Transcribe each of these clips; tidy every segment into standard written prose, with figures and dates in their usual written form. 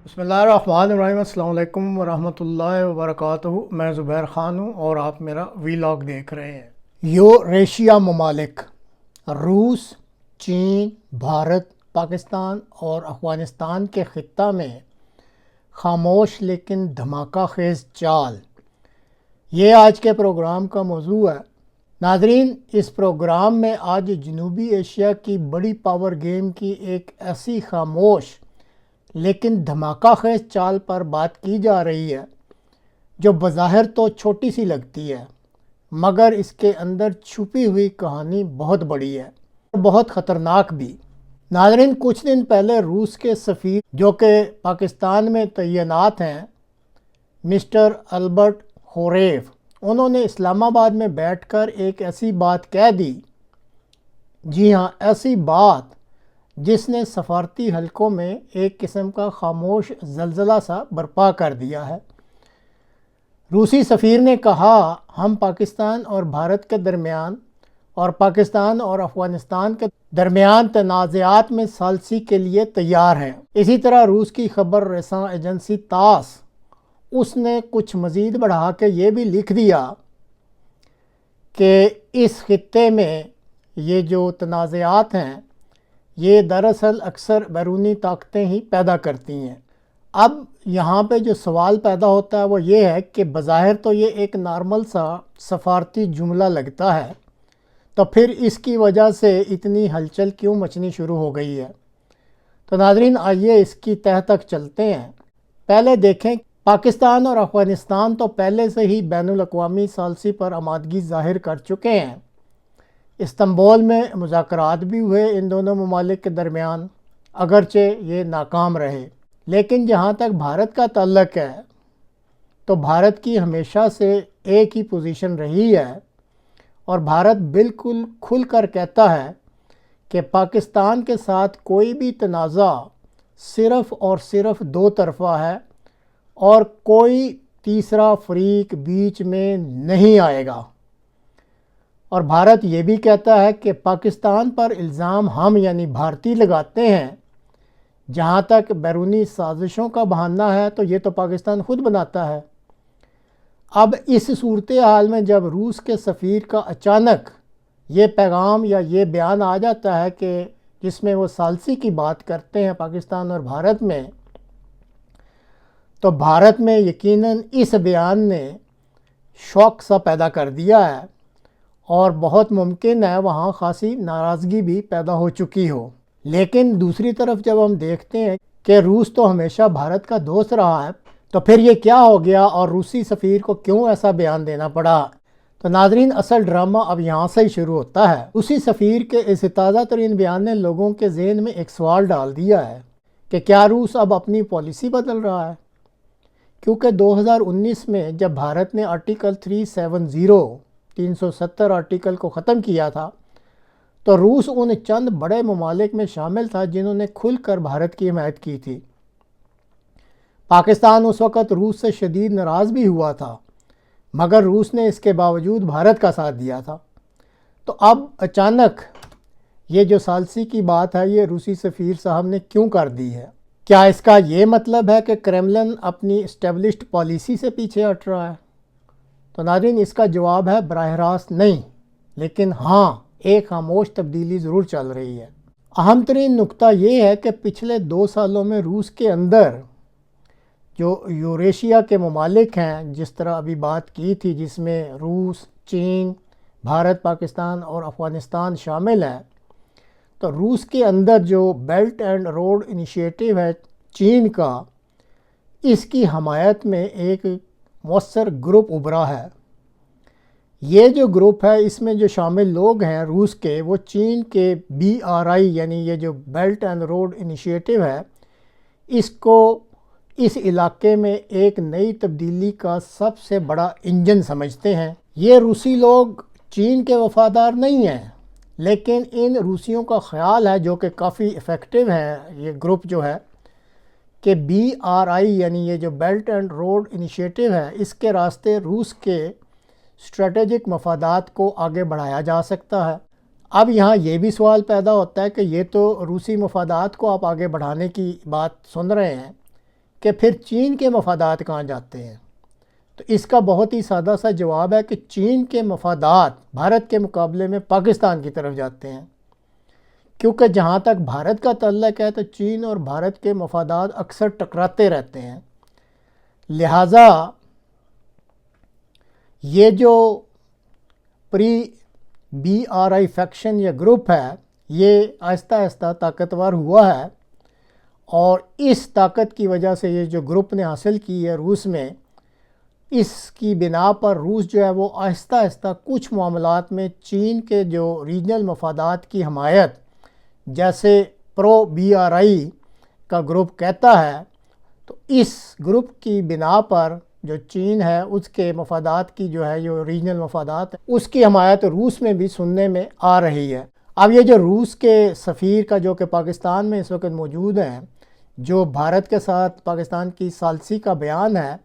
بسم اللہ الرحمن الرحیم۔ السلام علیکم ورحمۃ اللہ وبرکاتہ۔ میں زبیر خان ہوں اور آپ میرا ویلاگ دیکھ رہے ہیں۔ یوریشیا ممالک روس، چین، بھارت، پاکستان اور افغانستان کے خطہ میں خاموش لیکن دھماکہ خیز چال، یہ آج کے پروگرام کا موضوع ہے۔ ناظرین، اس پروگرام میں آج جنوبی ایشیا کی بڑی پاور گیم کی ایک ایسی خاموش لیکن دھماکہ خیز چال پر بات کی جا رہی ہے جو بظاہر تو چھوٹی سی لگتی ہے، مگر اس کے اندر چھپی ہوئی کہانی بہت بڑی ہے اور بہت خطرناک بھی۔ ناظرین، کچھ دن پہلے روس کے سفیر جو کہ پاکستان میں تعینات ہیں، مسٹر البرٹ خوریف، انہوں نے اسلام آباد میں بیٹھ کر ایک ایسی بات کہہ دی، جی ہاں ایسی بات جس نے سفارتی حلقوں میں ایک قسم کا خاموش زلزلہ سا برپا کر دیا ہے۔ روسی سفیر نے کہا، ہم پاکستان اور بھارت کے درمیان اور پاکستان اور افغانستان کے درمیان تنازعات میں ثالثی کے لیے تیار ہیں۔ اسی طرح روس کی خبر رساں ایجنسی تاس، اس نے کچھ مزید بڑھا کے یہ بھی لکھ دیا کہ اس خطے میں یہ جو تنازعات ہیں یہ دراصل اکثر بیرونی طاقتیں ہی پیدا کرتی ہیں۔ اب یہاں پہ جو سوال پیدا ہوتا ہے وہ یہ ہے کہ بظاہر تو یہ ایک نارمل سا سفارتی جملہ لگتا ہے، تو پھر اس کی وجہ سے اتنی ہلچل کیوں مچنی شروع ہو گئی ہے؟ تو ناظرین، آئیے اس کی تہہ تک چلتے ہیں۔ پہلے دیکھیں، پاکستان اور افغانستان تو پہلے سے ہی بین الاقوامی ثالثی پر آمادگی ظاہر کر چکے ہیں۔ استنبول میں مذاکرات بھی ہوئے ان دونوں ممالک کے درمیان، اگرچہ یہ ناکام رہے۔ لیکن جہاں تک بھارت کا تعلق ہے تو بھارت کی ہمیشہ سے ایک ہی پوزیشن رہی ہے، اور بھارت بالکل کھل کر کہتا ہے کہ پاکستان کے ساتھ کوئی بھی تنازع صرف اور صرف دو طرفہ ہے اور کوئی تیسرا فریق بیچ میں نہیں آئے گا۔ اور بھارت یہ بھی کہتا ہے کہ پاکستان پر الزام ہم یعنی بھارتی لگاتے ہیں، جہاں تک بیرونی سازشوں کا بہانہ ہے تو یہ تو پاکستان خود بناتا ہے۔ اب اس صورتحال میں جب روس کے سفیر کا اچانک یہ پیغام یا یہ بیان آ جاتا ہے کہ جس میں وہ ثالثی کی بات کرتے ہیں پاکستان اور بھارت میں، تو بھارت میں یقیناً اس بیان نے شوق سا پیدا کر دیا ہے، اور بہت ممکن ہے وہاں خاصی ناراضگی بھی پیدا ہو چکی ہو۔ لیکن دوسری طرف جب ہم دیکھتے ہیں کہ روس تو ہمیشہ بھارت کا دوست رہا ہے، تو پھر یہ کیا ہو گیا اور روسی سفیر کو کیوں ایسا بیان دینا پڑا؟ تو ناظرین، اصل ڈرامہ اب یہاں سے ہی شروع ہوتا ہے۔ روسی سفیر کے اس تازہ ترین بیان نے لوگوں کے ذہن میں ایک سوال ڈال دیا ہے کہ کیا روس اب اپنی پالیسی بدل رہا ہے؟ کیونکہ 2019 میں جب بھارت نے آرٹیکل 370 آرٹیکل کو ختم کیا تھا، تو روس ان چند بڑے ممالک میں شامل تھا جنہوں نے کھل کر بھارت کی حمایت کی تھی۔ پاکستان اس وقت روس سے شدید ناراض بھی ہوا تھا، مگر روس نے اس کے باوجود بھارت کا ساتھ دیا تھا۔ تو اب اچانک یہ جو ثالثی کی بات ہے یہ روسی سفیر صاحب نے کیوں کر دی ہے؟ کیا اس کا یہ مطلب ہے کہ کرملن اپنی اسٹیبلشڈ پالیسی سے پیچھے ہٹ رہا ہے؟ تو ناظرین، اس کا جواب ہے براہ راست نہیں، لیکن ہاں ایک خاموش تبدیلی ضرور چل رہی ہے۔ اہم ترین نقطہ یہ ہے کہ پچھلے 2 سالوں میں روس کے اندر جو یوریشیا کے ممالک ہیں، جس طرح ابھی بات کی تھی، جس میں روس، چین، بھارت، پاکستان اور افغانستان شامل ہیں، تو روس کے اندر جو بیلٹ اینڈ روڈ انیشیٹو ہے چین کا، اس کی حمایت میں ایک مؤثر گروپ ابھرا ہے۔ یہ جو گروپ ہے اس میں جو شامل لوگ ہیں روس کے، وہ چین کے BRI یعنی یہ جو بیلٹ اینڈ روڈ انیشیٹو ہے، اس کو اس علاقے میں ایک نئی تبدیلی کا سب سے بڑا انجن سمجھتے ہیں۔ یہ روسی لوگ چین کے وفادار نہیں ہیں، لیکن ان روسیوں کا خیال ہے، جو کہ کافی ایفیکٹو ہے یہ گروپ جو ہے، کہ BRI یعنی یہ جو بیلٹ اینڈ روڈ انیشیٹو ہے، اس کے راستے روس کے اسٹریٹجک مفادات کو آگے بڑھایا جا سکتا ہے۔ اب یہاں یہ بھی سوال پیدا ہوتا ہے کہ یہ تو روسی مفادات کو آپ آگے بڑھانے کی بات سن رہے ہیں، کہ پھر چین کے مفادات کہاں جاتے ہیں؟ تو اس کا بہت ہی سادہ سا جواب ہے کہ چین کے مفادات بھارت کے مقابلے میں پاکستان کی طرف جاتے ہیں، کیونکہ جہاں تک بھارت کا تعلق ہے تو چین اور بھارت کے مفادات اکثر ٹکراتے رہتے ہیں۔ لہٰذا یہ جو پری بی آر آئی فیکشن یا گروپ ہے، یہ آہستہ آہستہ طاقتور ہوا ہے، اور اس طاقت کی وجہ سے یہ جو گروپ نے حاصل کی ہے روس میں، اس کی بنا پر روس جو ہے وہ آہستہ آہستہ کچھ معاملات میں چین کے جو ریجنل مفادات کی حمایت، جیسے پرو بی آر آئی کا گروپ کہتا ہے، تو اس گروپ کی بنا پر جو چین ہے اس کے مفادات کی جو ہے جو ریجنل مفادات اس کی حمایت روس میں بھی سننے میں آ رہی ہے۔ اب یہ جو روس کے سفیر کا جو کہ پاکستان میں اس وقت موجود ہیں، جو بھارت کے ساتھ پاکستان کی ثالثی کا بیان ہے،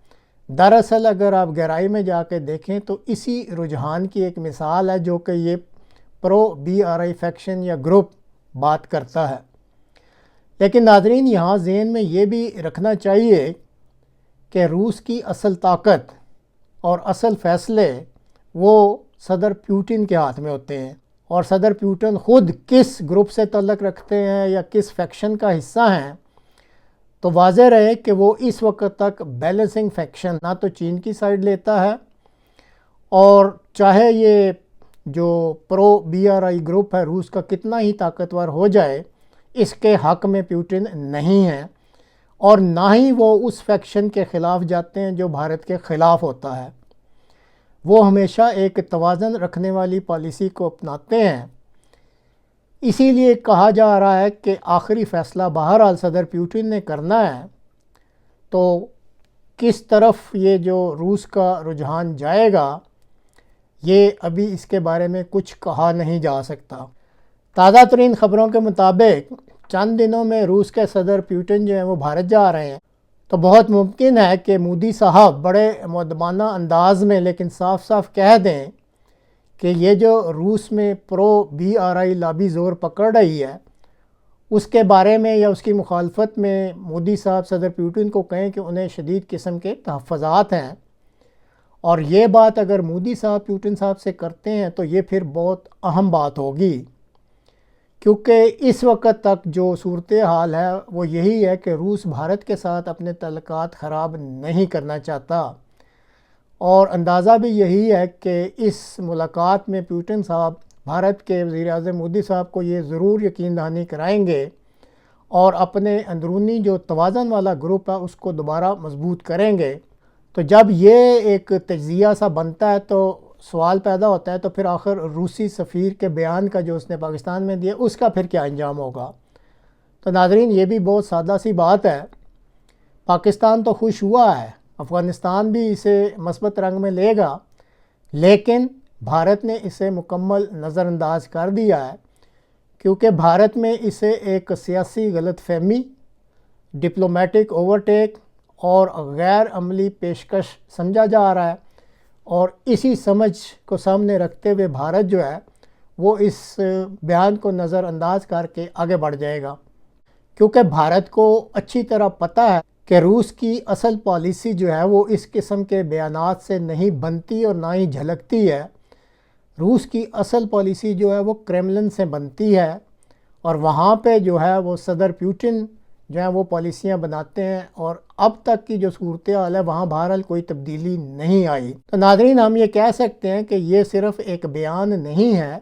دراصل اگر آپ گہرائی میں جا کے دیکھیں تو اسی رجحان کی ایک مثال ہے جو کہ یہ پرو بی آر آئی فیکشن یا گروپ بات کرتا ہے۔ لیکن ناظرین، یہاں ذہن میں یہ بھی رکھنا چاہیے کہ روس کی اصل طاقت اور اصل فیصلے وہ صدر پیوٹن کے ہاتھ میں ہوتے ہیں، اور صدر پیوٹن خود کس گروپ سے تعلق رکھتے ہیں یا کس فیکشن کا حصہ ہیں، تو واضح رہے کہ وہ اس وقت تک بیلنسنگ فیکشن نہ تو چین کی سائیڈ لیتا ہے، اور چاہے یہ جو پرو بی آر آئی گروپ ہے روس کا کتنا ہی طاقتور ہو جائے، اس کے حق میں پیوٹن نہیں ہے، اور نہ ہی وہ اس فیکشن کے خلاف جاتے ہیں جو بھارت کے خلاف ہوتا ہے۔ وہ ہمیشہ ایک توازن رکھنے والی پالیسی کو اپناتے ہیں۔ اسی لیے کہا جا رہا ہے کہ آخری فیصلہ بہرحال صدر پیوٹن نے کرنا ہے، تو کس طرف یہ جو روس کا رجحان جائے گا یہ ابھی اس کے بارے میں کچھ کہا نہیں جا سکتا۔ تازہ ترین خبروں کے مطابق چند دنوں میں روس کے صدر پیوٹن جو ہیں وہ بھارت جا رہے ہیں، تو بہت ممکن ہے کہ مودی صاحب بڑے مؤدبانہ انداز میں لیکن صاف صاف کہہ دیں کہ یہ جو روس میں پرو بی آر آئی لابی زور پکڑ رہی ہے، اس کے بارے میں یا اس کی مخالفت میں مودی صاحب صدر پیوٹن کو کہیں کہ انہیں شدید قسم کے تحفظات ہیں، اور یہ بات اگر مودی صاحب پیوٹن صاحب سے کرتے ہیں تو یہ پھر بہت اہم بات ہوگی، کیونکہ اس وقت تک جو صورتحال ہے وہ یہی ہے کہ روس بھارت کے ساتھ اپنے تعلقات خراب نہیں کرنا چاہتا، اور اندازہ بھی یہی ہے کہ اس ملاقات میں پیوٹن صاحب بھارت کے وزیر اعظم مودی صاحب کو یہ ضرور یقین دہانی کرائیں گے اور اپنے اندرونی جو توازن والا گروپ ہے اس کو دوبارہ مضبوط کریں گے۔ تو جب یہ ایک تجزیہ سا بنتا ہے تو سوال پیدا ہوتا ہے تو پھر آخر روسی سفیر کے بیان کا جو اس نے پاکستان میں دیا اس کا پھر کیا انجام ہوگا؟ تو ناظرین، یہ بھی بہت سادہ سی بات ہے۔ پاکستان تو خوش ہوا ہے، افغانستان بھی اسے مثبت رنگ میں لے گا، لیکن بھارت نے اسے مکمل نظر انداز کر دیا ہے، کیونکہ بھارت میں اسے ایک سیاسی غلط فہمی، ڈپلومیٹک اوورٹیک اور غیر عملی پیشکش سمجھا جا رہا ہے، اور اسی سمجھ کو سامنے رکھتے ہوئے بھارت جو ہے وہ اس بیان کو نظر انداز کر کے آگے بڑھ جائے گا، کیونکہ بھارت کو اچھی طرح پتہ ہے کہ روس کی اصل پالیسی جو ہے وہ اس قسم کے بیانات سے نہیں بنتی اور نہ ہی جھلکتی ہے۔ روس کی اصل پالیسی جو ہے وہ کریملن سے بنتی ہے، اور وہاں پہ جو ہے وہ صدر پیوٹن جو ہیں وہ پالیسیاں بناتے ہیں، اور اب تک کی جو صورتحال ہے وہاں بہرحال کوئی تبدیلی نہیں آئی۔ تو ناظرین، ہم یہ کہہ سکتے ہیں کہ یہ صرف ایک بیان نہیں ہے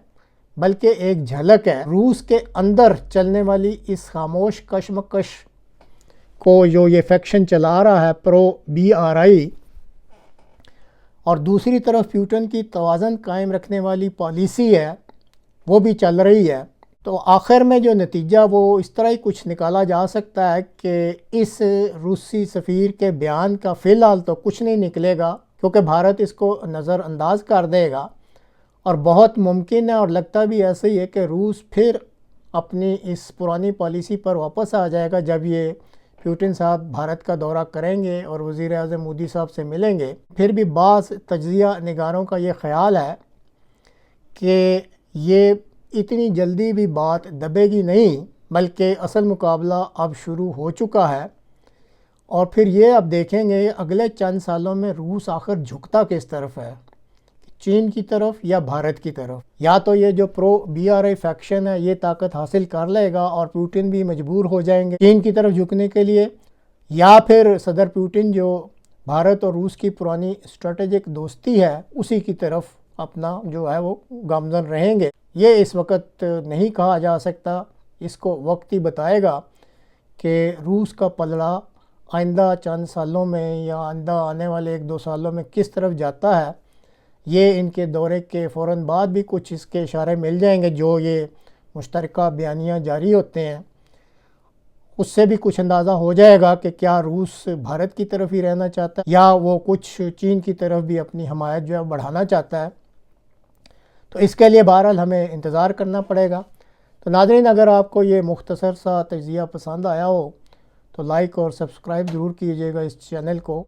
بلکہ ایک جھلک ہے روس کے اندر چلنے والی اس خاموش کشمکش کو جو یہ فیکشن چلا رہا ہے پرو بی آر آئی، اور دوسری طرف پیوٹن کی توازن قائم رکھنے والی پالیسی ہے وہ بھی چل رہی ہے۔ تو آخر میں جو نتیجہ وہ اس طرح ہی کچھ نکالا جا سکتا ہے کہ اس روسی سفیر کے بیان کا فی الحال تو کچھ نہیں نکلے گا، کیونکہ بھارت اس کو نظر انداز کر دے گا، اور بہت ممکن ہے اور لگتا بھی ایسے ہی ہے کہ روس پھر اپنی اس پرانی پالیسی پر واپس آ جائے گا جب یہ پیوٹن صاحب بھارت کا دورہ کریں گے اور وزیر اعظم مودی صاحب سے ملیں گے۔ پھر بھی بعض تجزیہ نگاروں کا یہ خیال ہے کہ یہ اتنی جلدی بھی بات دبے گی نہیں، بلکہ اصل مقابلہ اب شروع ہو چکا ہے، اور پھر یہ اب دیکھیں گے اگلے چند سالوں میں روس آخر جھکتا کس طرف ہے، چین کی طرف یا بھارت کی طرف۔ یا تو یہ جو پرو بی آر آئی فیکشن ہے یہ طاقت حاصل کر لے گا اور پوٹن بھی مجبور ہو جائیں گے چین کی طرف جھکنے کے لیے، یا پھر صدر پوٹن جو بھارت اور روس کی پرانی اسٹریٹجک دوستی ہے اسی کی طرف اپنا جو ہے وہ گامزن رہیں گے۔ یہ اس وقت نہیں کہا جا سکتا، اس کو وقت ہی بتائے گا کہ روس کا پلڑا آئندہ چند سالوں میں یا آئندہ آنے والے ایک دو سالوں میں کس طرف جاتا ہے۔ یہ ان کے دورے کے فوراً بعد بھی کچھ اس کے اشارے مل جائیں گے، جو یہ مشترکہ بیانیہ جاری ہوتے ہیں اس سے بھی کچھ اندازہ ہو جائے گا کہ کیا روس بھارت کی طرف ہی رہنا چاہتا ہے یا وہ کچھ چین کی طرف بھی اپنی حمایت جو ہے بڑھانا چاہتا ہے۔ تو اس کے لیے بہرحال ہمیں انتظار کرنا پڑے گا۔ تو ناظرین، اگر آپ کو یہ مختصر سا تجزیہ پسند آیا ہو تو لائک اور سبسکرائب ضرور کیجیے گا اس چینل کو۔